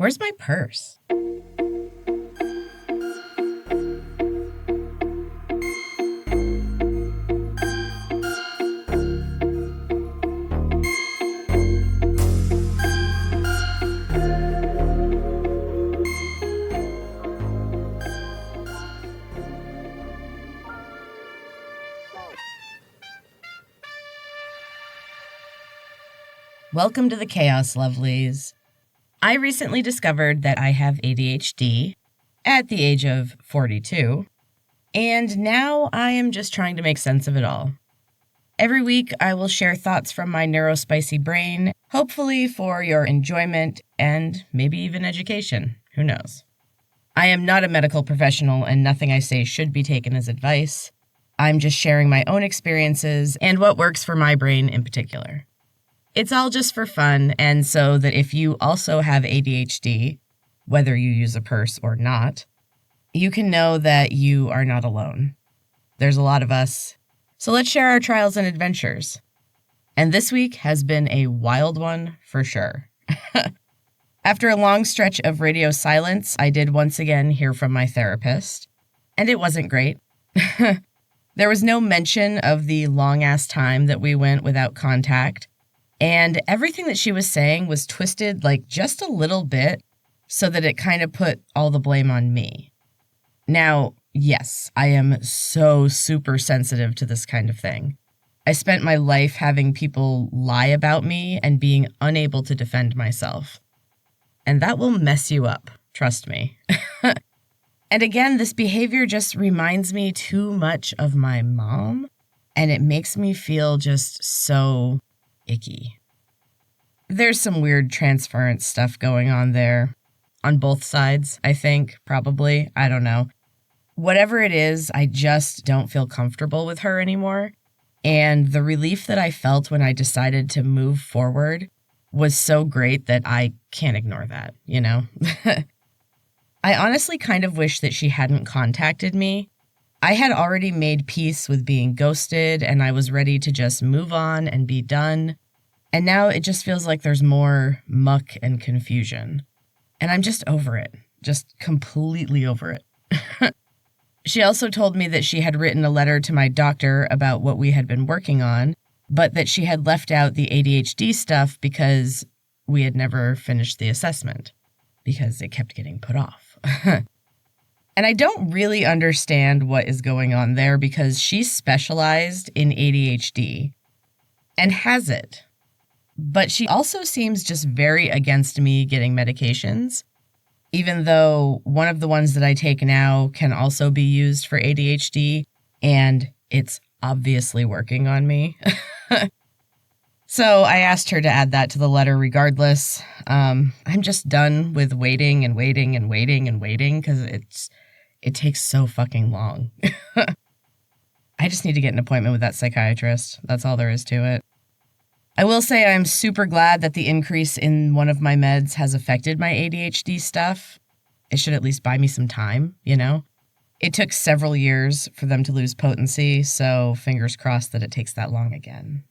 Where's my purse? Welcome to the chaos, lovelies. I recently discovered that I have ADHD at the age of 42, and now I am just trying to make sense of it all. Every week, I will share thoughts from my neurospicy brain, hopefully for your enjoyment and maybe even education. Who knows? I am not a medical professional, and nothing I say should be taken as advice. I'm just sharing my own experiences and what works for my brain in particular. It's all just for fun, and so that if you also have ADHD, whether you use a purse or not, you can know that you are not alone. There's a lot of us, so let's share our trials and adventures. And this week has been a wild one for sure. After a long stretch of radio silence, I did once again hear from my therapist, and it wasn't great. There was no mention of the long-ass time that we went without contact, and everything that she was saying was twisted like just a little bit so that it kind of put all the blame on me. Now, yes, I am so super sensitive to this kind of thing. I spent my life having people lie about me and being unable to defend myself. And that will mess you up, trust me. And again, this behavior just reminds me too much of my mom, and it makes me feel just so icky. There's some weird transference stuff going on there. On both sides, I think, probably. I don't know. Whatever it is, I just don't feel comfortable with her anymore. And the relief that I felt when I decided to move forward was so great that I can't ignore that, you know? I honestly kind of wish that she hadn't contacted me. I had already made peace with being ghosted, and I was ready to just move on and be done. And now it just feels like there's more muck and confusion. And I'm just over it. Just completely over it. She also told me that she had written a letter to my doctor about what we had been working on, but that she had left out the ADHD stuff because we had never finished the assessment, because it kept getting put off. And I don't really understand what is going on there because she specialized in ADHD and has it. But she also seems just very against me getting medications, even though one of the ones that I take now can also be used for ADHD, and it's obviously working on me. So I asked her to add that to the letter regardless. I'm just done with waiting and waiting and waiting and waiting because it takes so fucking long. I just need to get an appointment with that psychiatrist. That's all there is to it. I will say I'm super glad that the increase in one of my meds has affected my ADHD stuff. It should at least buy me some time, you know? It took several years for them to lose potency, so fingers crossed that it takes that long again.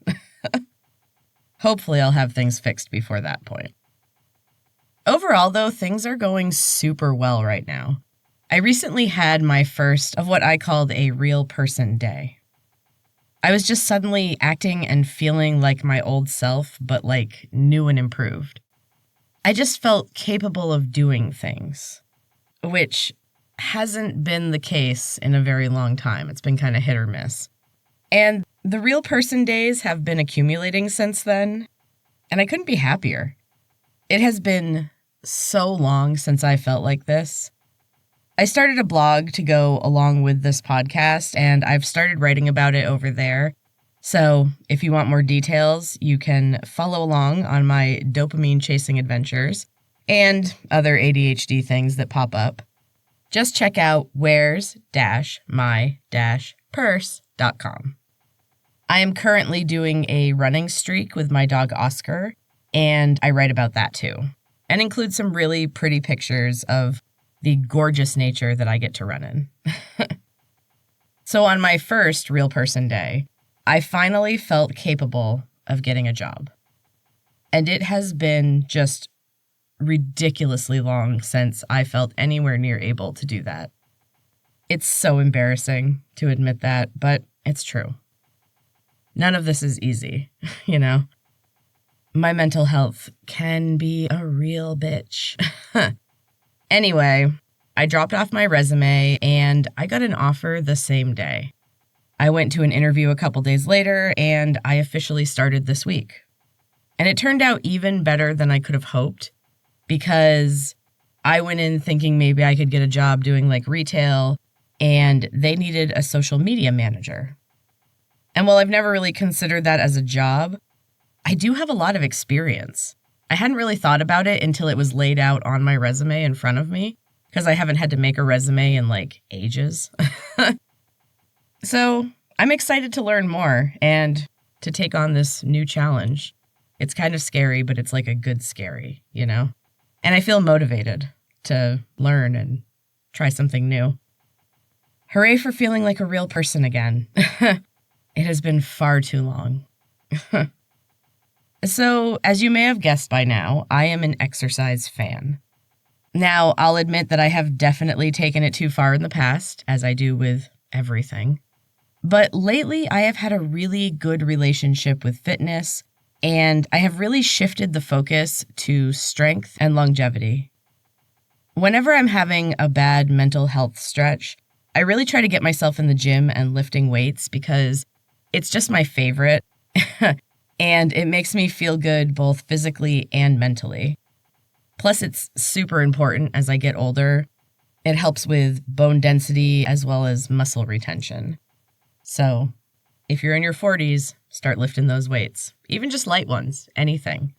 Hopefully I'll have things fixed before that point. Overall, though, things are going super well right now. I recently had my first of what I called a real person day. I was just suddenly acting and feeling like my old self, but like new and improved. I just felt capable of doing things, which hasn't been the case in a very long time. It's been kind of hit or miss. And the real person days have been accumulating since then, and I couldn't be happier. It has been so long since I felt like this. I started a blog to go along with this podcast, and I've started writing about it over there. So if you want more details, you can follow along on my dopamine-chasing adventures and other ADHD things that pop up. Just check out where's-my-purse.com. I am currently doing a running streak with my dog Oscar, and I write about that too, and include some really pretty pictures of the gorgeous nature that I get to run in. So on my first real person day, I finally felt capable of getting a job. And it has been just ridiculously long since I felt anywhere near able to do that. It's so embarrassing to admit that, but it's true. None of this is easy, you know? My mental health can be a real bitch. Anyway, I dropped off my resume and I got an offer the same day. I went to an interview a couple days later and I officially started this week. And it turned out even better than I could have hoped because I went in thinking maybe I could get a job doing like retail, and they needed a social media manager. And while I've never really considered that as a job, I do have a lot of experience. I hadn't really thought about it until it was laid out on my resume in front of me, because I haven't had to make a resume in like ages. So I'm excited to learn more and to take on this new challenge. It's kind of scary, but it's like a good scary, you know? And I feel motivated to learn and try something new. Hooray for feeling like a real person again. It has been far too long. So, as you may have guessed by now, I am an exercise fan. Now, I'll admit that I have definitely taken it too far in the past, as I do with everything. But lately, I have had a really good relationship with fitness, and I have really shifted the focus to strength and longevity. Whenever I'm having a bad mental health stretch, I really try to get myself in the gym and lifting weights because it's just my favorite, and it makes me feel good both physically and mentally. Plus, it's super important as I get older. It helps with bone density as well as muscle retention. So, if you're in your 40s, start lifting those weights, even just light ones, anything.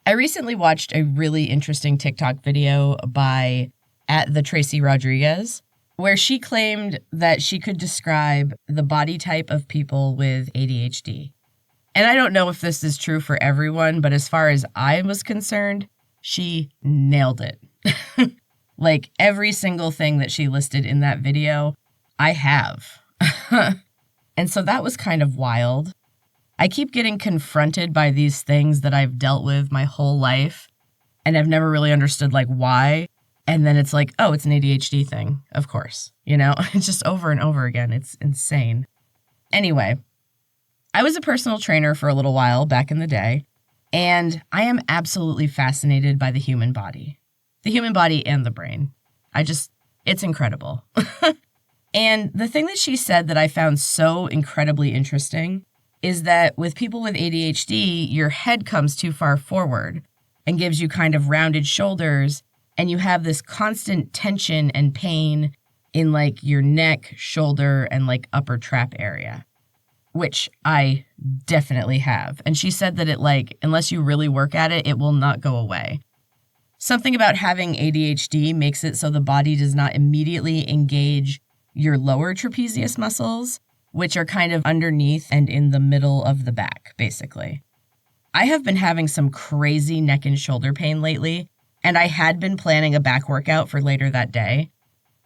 I recently watched a really interesting TikTok video by @TheTracyRodriguez, where she claimed that she could describe the body type of people with ADHD. And I don't know if this is true for everyone, but as far as I was concerned, she nailed it. Like every single thing that she listed in that video, I have. And so that was kind of wild. I keep getting confronted by these things that I've dealt with my whole life, and I've never really understood like why. And then it's like, oh, it's an ADHD thing, of course. You know, it's just over and over again. It's insane. Anyway, I was a personal trainer for a little while back in the day, and I am absolutely fascinated by the human body. The human body and the brain. It's incredible. And the thing that she said that I found so incredibly interesting is that with people with ADHD, your head comes too far forward and gives you kind of rounded shoulders, and you have this constant tension and pain in like your neck, shoulder, and like upper trap area, which I definitely have. And she said that it like, unless you really work at it, it will not go away. Something about having ADHD makes it so the body does not immediately engage your lower trapezius muscles, which are kind of underneath and in the middle of the back, basically. I have been having some crazy neck and shoulder pain lately, and I had been planning a back workout for later that day.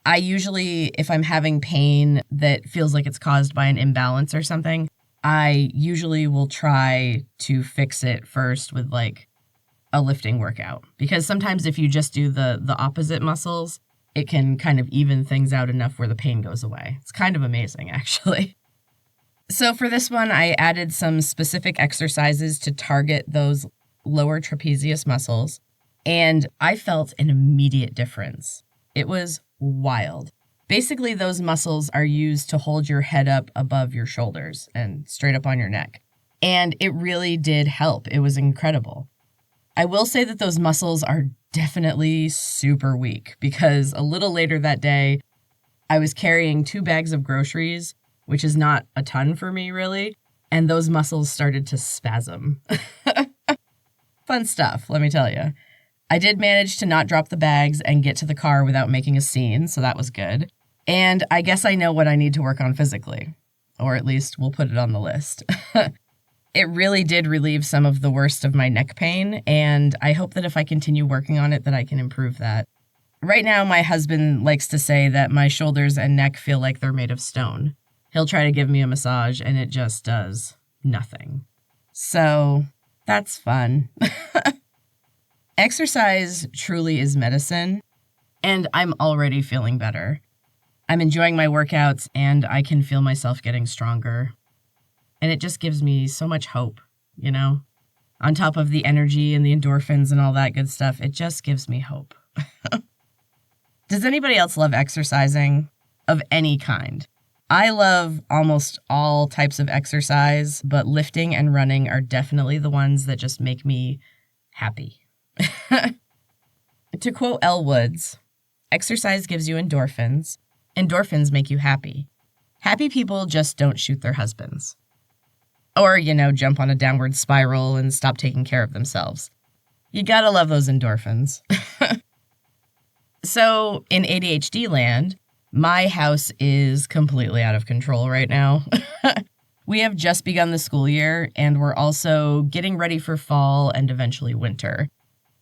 I usually, if I'm having pain that feels like it's caused by an imbalance or something, I usually will try to fix it first with like a lifting workout. Because sometimes if you just do the opposite muscles, it can kind of even things out enough where the pain goes away. It's kind of amazing, actually. So for this one, I added some specific exercises to target those lower trapezius muscles, and I felt an immediate difference. It was wild. Basically, those muscles are used to hold your head up above your shoulders and straight up on your neck. And it really did help. It was incredible. I will say that those muscles are definitely super weak because a little later that day, I was carrying 2 bags of groceries, which is not a ton for me, really, and those muscles started to spasm. Fun stuff, let me tell you. I did manage to not drop the bags and get to the car without making a scene, so that was good. And I guess I know what I need to work on physically, or at least we'll put it on the list. It really did relieve some of the worst of my neck pain, and I hope that if I continue working on it that I can improve that. Right now, my husband likes to say that my shoulders and neck feel like they're made of stone. He'll try to give me a massage, and it just does nothing. So, that's fun. Exercise truly is medicine, and I'm already feeling better. I'm enjoying my workouts, and I can feel myself getting stronger. And it just gives me so much hope, you know? On top of the energy and the endorphins and all that good stuff, it just gives me hope. Does anybody else love exercising of any kind? I love almost all types of exercise, but lifting and running are definitely the ones that just make me happy. To quote Elle Woods, exercise gives you endorphins. Endorphins make you happy. Happy people just don't shoot their husbands. Or, jump on a downward spiral and stop taking care of themselves. You gotta love those endorphins. So, in ADHD land, my house is completely out of control right now. We have just begun the school year, and we're also getting ready for fall and eventually winter.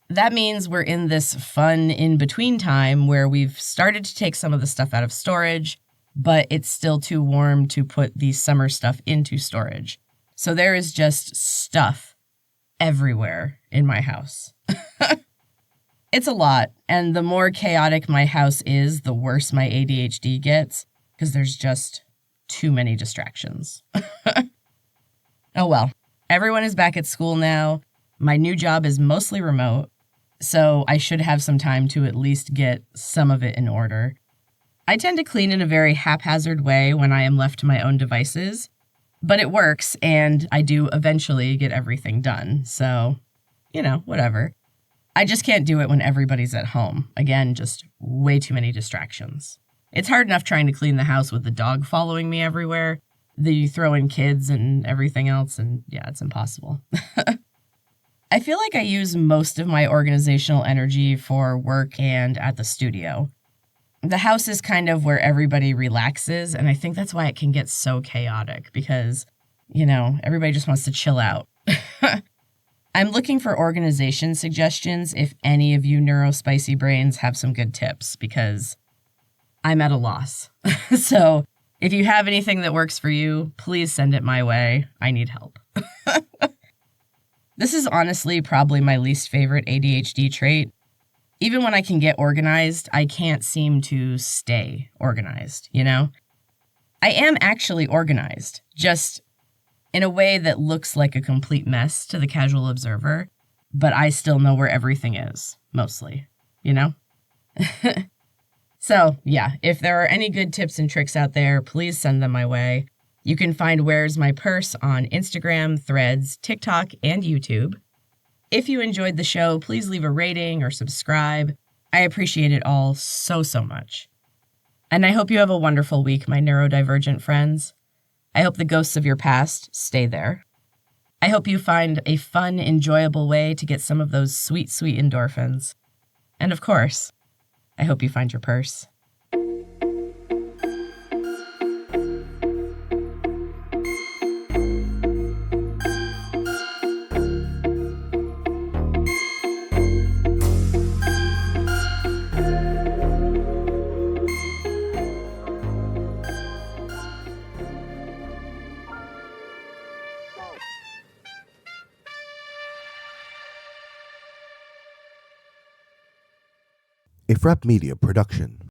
That means we're in this fun in-between time where we've started to take some of the stuff out of storage, but it's still too warm to put the summer stuff into storage. So there is just stuff everywhere in my house. It's a lot, and the more chaotic my house is, the worse my ADHD gets, because there's just too many distractions. Oh well, everyone is back at school now. My new job is mostly remote, so I should have some time to at least get some of it in order. I tend to clean in a very haphazard way when I am left to my own devices, but it works, and I do eventually get everything done, so, whatever. I just can't do it when everybody's at home. Again, just way too many distractions. It's hard enough trying to clean the house with the dog following me everywhere. Then you throw in kids and everything else, and yeah, it's impossible. I feel like I use most of my organizational energy for work and at the studio. The house is kind of where everybody relaxes, and I think that's why it can get so chaotic because, everybody just wants to chill out. I'm looking for organization suggestions if any of you neurospicy brains have some good tips because I'm at a loss. So if you have anything that works for you, please send it my way. I need help. This is honestly probably my least favorite ADHD trait. Even when I can get organized, I can't seem to stay organized, I am actually organized, just in a way that looks like a complete mess to the casual observer, but I still know where everything is, mostly, So, yeah, if there are any good tips and tricks out there, please send them my way. You can find Where's My Purse on Instagram, Threads, TikTok, and YouTube. If you enjoyed the show, please leave a rating or subscribe. I appreciate it all so, so much. And I hope you have a wonderful week, my neurodivergent friends. I hope the ghosts of your past stay there. I hope you find a fun, enjoyable way to get some of those sweet, sweet endorphins. And of course, I hope you find your purse. A Frap Media production.